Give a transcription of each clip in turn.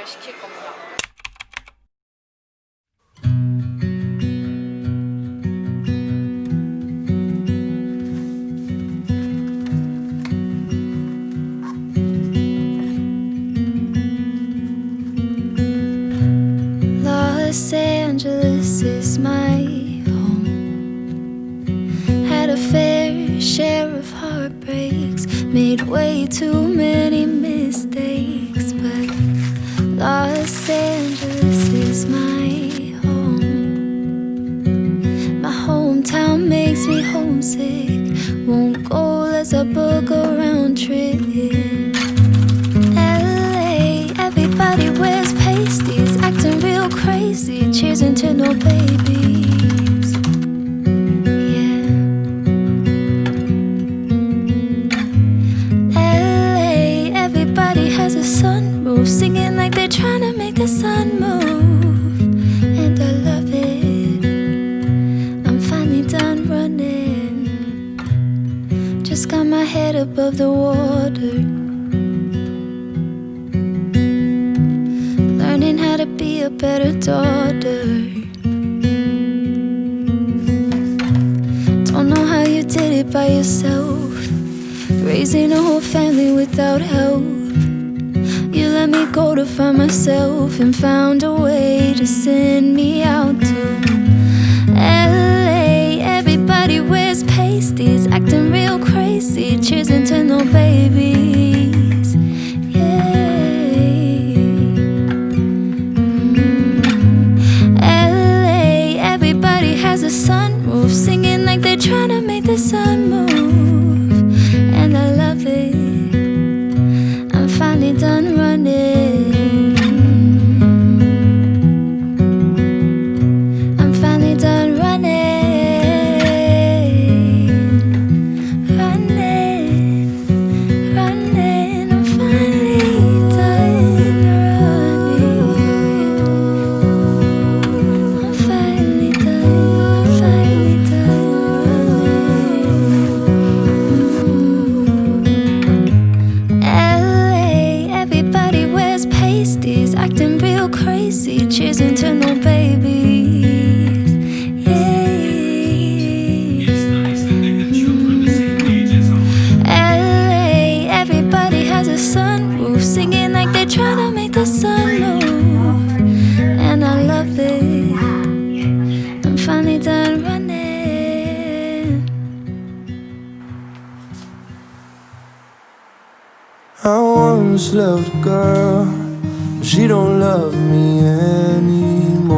소개를 시킬 겁니다. Los Angeles is my home. Had a fair share of heartbreaks, made way too many mistakes, but Los Angeles is my home. My hometown makes me homesick, won't go unless I book a round trip. LA, everybody wears pasties, acting real crazy, cheersing to no babies. Yeah. LA, everybody has a sunroof, singing like they're trying to make the sun move. And I love it, I'm finally done running. Just got my head above the water, learning how to be a better daughter. Don't know how you did it by yourself, raising a whole family without help. You let me go to find myself and found a way to send me out to LA. Everybody wears pasties, acting real crazy, cheersing to no babies. LA, everybody has a sunroof, singing like they're trying to make the sun move. And I love it, I'm finally done running. I'm finally done running. Running, running, I'm finally done running. I'm finally done running. LA, everybody wears pasties, acting real crazy, cheersing to no babies. LA, everybody has a sunroof, singing like they're trying to make the sun move. And I love it, I'm finally done running. I once loved a girl, but she don't love me anymore.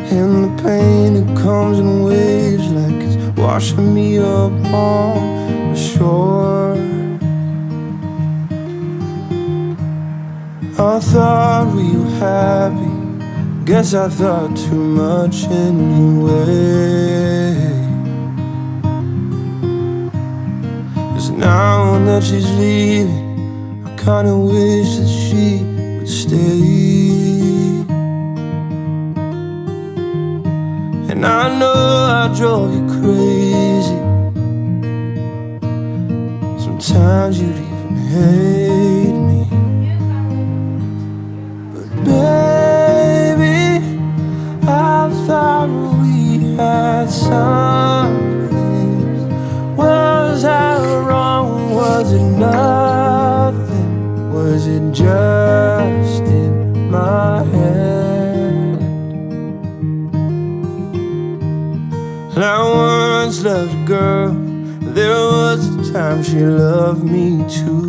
And the pain, it comes in waves, like it's washing me up on the shore. I thought we were happy, guess I thought too much anyway. Now that she's leaving, I kinda wish that she would stay. And I know I drove you crazy, sometimes you'd even hate me. But baby, I thought we had something. Was I wrong? Was it nothing? Was it just in my head? And I once loved a girl, there was a time she loved me too.